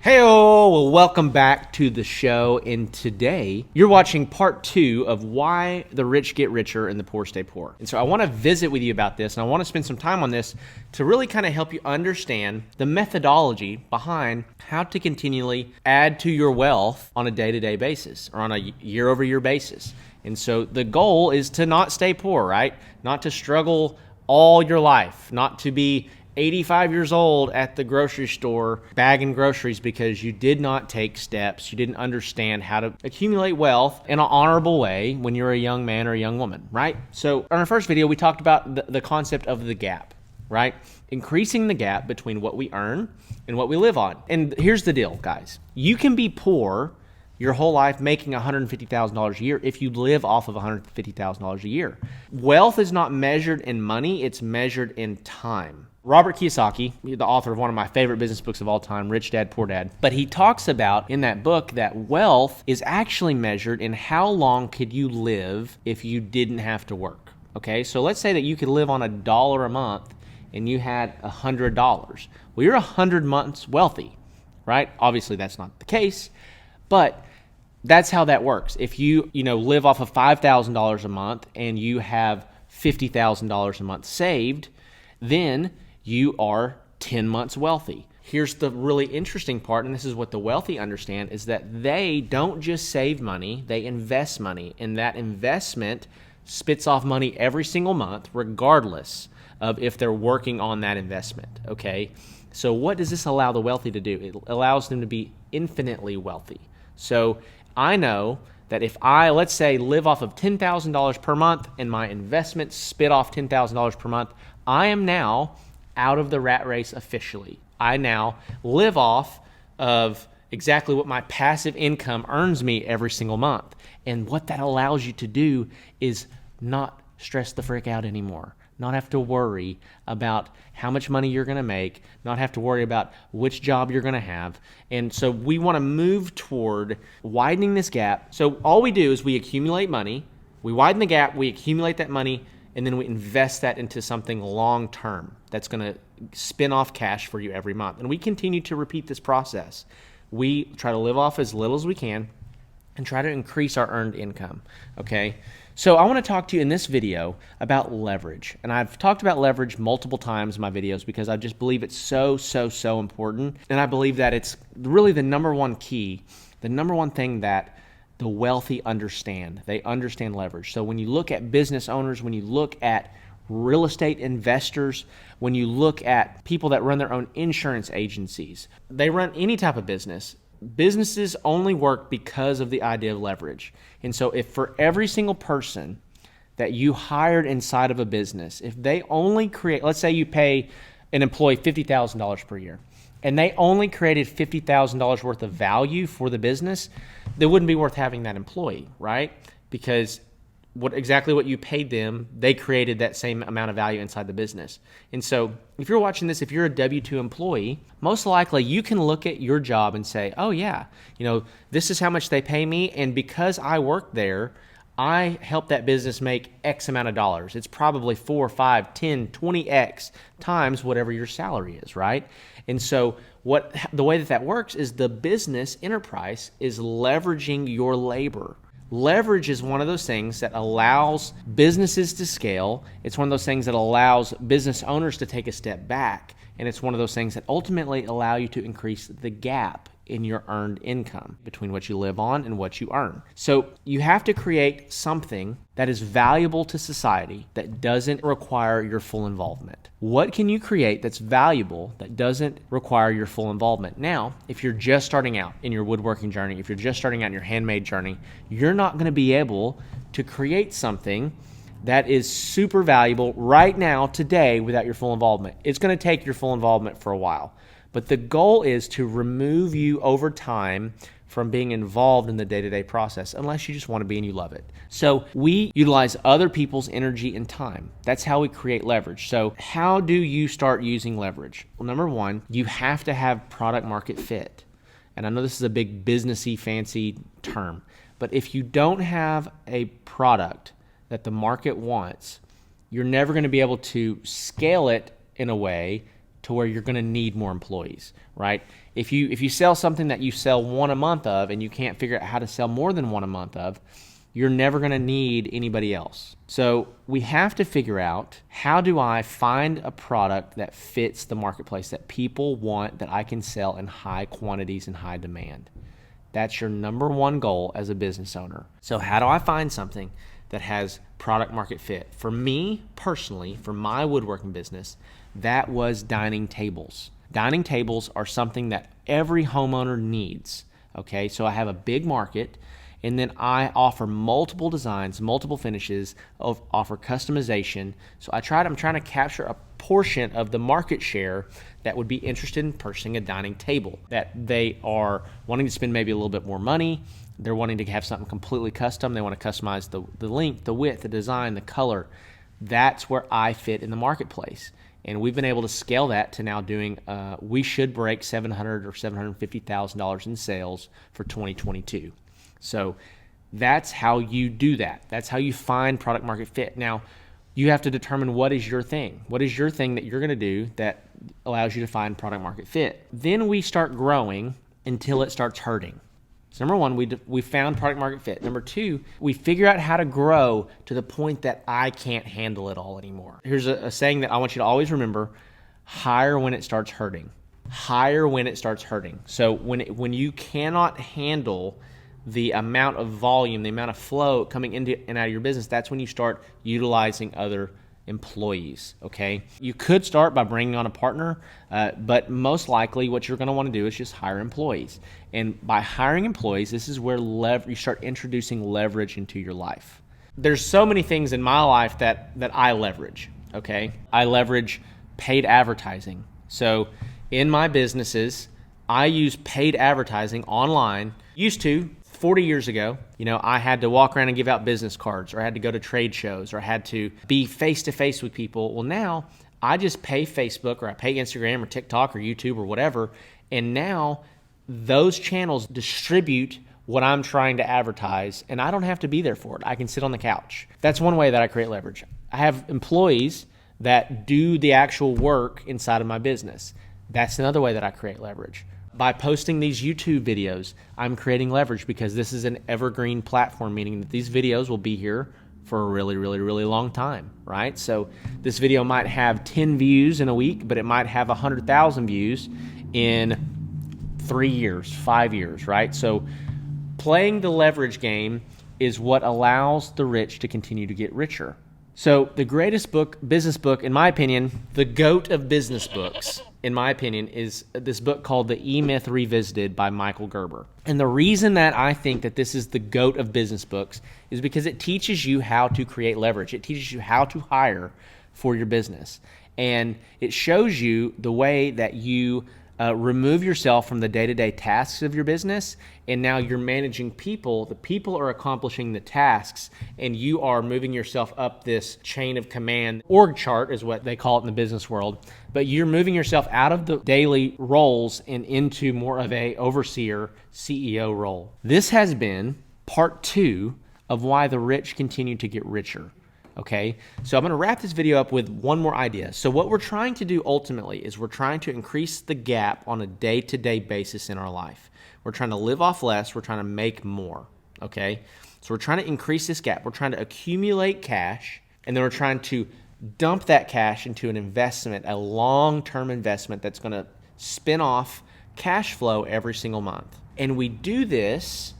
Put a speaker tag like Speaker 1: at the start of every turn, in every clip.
Speaker 1: Heyo, well, welcome back to the show. And today you're watching part 2 of why the rich get richer and the poor stay poor. And so I want to visit with you about this, and I want to spend some time on this to really kind of help you understand the methodology behind how to continually add to your wealth on a day-to-day basis or on a year-over-year basis. And so the goal is to not stay poor, right? Not to struggle all your life, not to be 85 years old at the grocery store bagging groceries because you did not take steps, you didn't understand how to accumulate wealth in an honorable way when you're a young man or a young woman, right? So in our first video, we talked about the concept of the gap, right? Increasing the gap between what we earn and what we live on. And here's the deal, guys. You can be poor your whole life making $150,000 a year if you live off of $150,000 a year. Wealth is not measured in money, it's measured in time. Robert Kiyosaki, the author of one of my favorite business books of all time, Rich Dad, Poor Dad, but he talks about in that book that wealth is actually measured in how long could you live if you didn't have to work. Okay, so let's say that you could live on $1 a month and you had $100. Well, you're 100 months wealthy, right? Obviously that's not the case, but that's how that works. If you live off of $5,000 a month and you have $50,000 a month saved, then you are 10 months wealthy. Here's the really interesting part, and this is what the wealthy understand, is that they don't just save money, they invest money, and that investment spits off money every single month, regardless of if they're working on that investment, okay? So what does this allow the wealthy to do? It allows them to be infinitely wealthy. So I know that if I, let's say, live off of $10,000 per month and my investments spit off $10,000 per month, I am now out of the rat race officially. I now live off of exactly what my passive income earns me every single month. And what that allows you to do is not stress the frick out anymore. Not have to worry about how much money you're going to make, not have to worry about which job you're going to have. And so we want to move toward widening this gap. So all we do is we accumulate money, we widen the gap, we accumulate that money, and then we invest that into something long-term that's going to spin off cash for you every month. And we continue to repeat this process. We try to live off as little as we can and try to increase our earned income, okay? So I want to talk to you in this video about leverage. And I've talked about leverage multiple times in my videos because I just believe it's so important. And I believe that it's really the number one key, the number one thing that the wealthy understand. They understand leverage. So when you look at business owners, when you look at real estate investors, when you look at people that run their own insurance agencies, they run any type of business. Businesses only work because of the idea of leverage. And so if for every single person that you hired inside of a business, if they only create, let's say you pay an employee $50,000 per year, and they only created $50,000 worth of value for the business, they wouldn't be worth having that employee, right? Because exactly what you paid them, they created that same amount of value inside the business. And so if you're watching this, if you're a W-2 employee, most likely you can look at your job and say, oh yeah, this is how much they pay me, and because I work there, I help that business make X amount of dollars. It's probably 4, 5, 10, 20X times whatever your salary is, right? And so the way that works is the business enterprise is leveraging your labor. Leverage is one of those things that allows businesses to scale. It's one of those things that allows business owners to take a step back. And it's one of those things that ultimately allow you to increase the gap in your earned income between what you live on and what you earn. So you have to create something that is valuable to society that doesn't require your full involvement. What can you create that's valuable that doesn't require your full involvement? Now, if you're just starting out in your woodworking journey, if you're just starting out in your handmade journey, you're not going to be able to create something that is super valuable right now, today, without your full involvement. It's going to take your full involvement for a while. But the goal is to remove you over time from being involved in the day-to-day process, unless you just want to be and you love it. So we utilize other people's energy and time. That's how we create leverage. So how do you start using leverage? Well, number one, you have to have product market fit. And I know this is a big businessy, fancy term, but if you don't have a product that the market wants, you're never going to be able to scale it in a way to where you're going to need more employees, right? If you sell something that you sell one a month of and you can't figure out how to sell more than one a month of, you're never going to need anybody else. So we have to figure out, how do I find a product that fits the marketplace, that people want, that I can sell in high quantities and high demand? That's your number one goal as a business owner. So how do I find something that has product market fit? For me personally, for my woodworking business, that was dining tables. Dining tables are something that every homeowner needs. Okay, so I have a big market, and then I offer multiple designs, multiple finishes, offer customization. So I'm trying to capture a portion of the market share that would be interested in purchasing a dining table, that they are wanting to spend maybe a little bit more money. They're wanting to have something completely custom. They want to customize the length, the width, the design, the color. That's where I fit in the marketplace. And we've been able to scale that to now doing, we should break $700,000 or $750,000 in sales for 2022. So that's how you do that. That's how you find product market fit. Now, you have to determine what is your thing. What is your thing that you're going to do that allows you to find product market fit? Then we start growing until it starts hurting. So number one, we found product market fit. Number two, we figure out how to grow to the point that I can't handle it all anymore. Here's a saying that I want you to always remember: hire when it starts hurting. Hire when it starts hurting. So when you cannot handle the amount of volume, the amount of flow coming into and out of your business, that's when you start utilizing other employees, okay? You could start by bringing on a partner, but most likely what you're going to want to do is just hire employees. And by hiring employees, this is where you start introducing leverage into your life. There's so many things in my life that I leverage, okay? I leverage paid advertising. So in my businesses, I use paid advertising online. Used to, 40 years ago, I had to walk around and give out business cards, or I had to go to trade shows, or I had to be face-to-face with people. Well, now I just pay Facebook, or I pay Instagram or TikTok or YouTube or whatever, and now those channels distribute what I'm trying to advertise, and I don't have to be there for it. I can sit on the couch. That's one way that I create leverage. I have employees that do the actual work inside of my business. That's another way that I create leverage. By posting these YouTube videos, I'm creating leverage because this is an evergreen platform, meaning that these videos will be here for a really, really, really long time, right? So this video might have 10 views in a week, but it might have 100,000 views in 3 years, 5 years, right? So playing the leverage game is what allows the rich to continue to get richer. So the greatest business book, in my opinion, the GOAT of business books, in my opinion, is this book called The E-Myth Revisited by Michael Gerber. And the reason that I think that this is the GOAT of business books is because it teaches you how to create leverage. It teaches you how to hire for your business. And it shows you the way that you remove yourself from the day-to-day tasks of your business, and now you're managing people. The people are accomplishing the tasks, and you are moving yourself up this chain of command. Org chart is what they call it in the business world, but you're moving yourself out of the daily roles and into more of a overseer CEO role. This has been part 2 of why the rich continue to get richer. Okay, so I'm going to wrap this video up with one more idea. So what we're trying to do ultimately is we're trying to increase the gap on a day-to-day basis in our life. We're trying to live off less. We're trying to make more. Okay, so we're trying to increase this gap. We're trying to accumulate cash, and then we're trying to dump that cash into an investment, a long-term investment that's going to spin off cash flow every single month. And we do this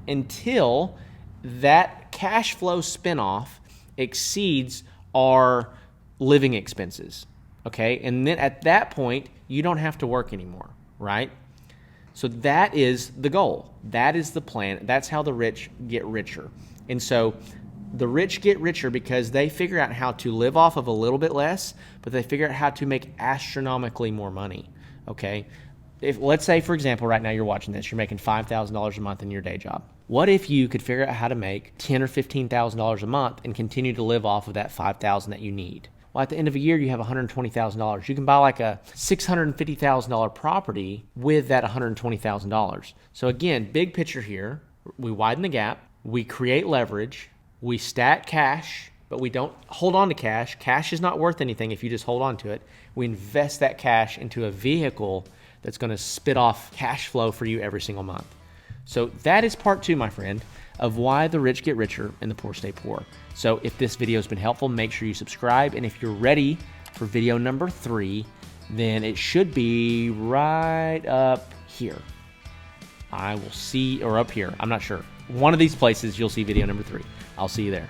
Speaker 1: until that cash flow spinoff exceeds our living expenses, okay? And then at that point, you don't have to work anymore, right? So that is the goal. That is the plan. That's how the rich get richer. And so the rich get richer because they figure out how to live off of a little bit less, but they figure out how to make astronomically more money, okay? If, let's say, for example, right now you're watching this, you're making $5,000 a month in your day job. What if you could figure out how to make $10,000 or $15,000 a month and continue to live off of that $5,000 that you need? Well, at the end of a year, you have $120,000. You can buy like a $650,000 property with that $120,000. So again, big picture here, we widen the gap, we create leverage, we stack cash but we don't hold on to cash. Cash is not worth anything if you just hold on to it. We invest that cash into a vehicle that's going to spit off cash flow for you every single month. So that is part 2, my friend, of why the rich get richer and the poor stay poor. So if this video has been helpful, make sure you subscribe. And if you're ready for video number 3, then it should be right up here. I will see, or up here, I'm not sure. One of these places you'll see video number 3. I'll see you there.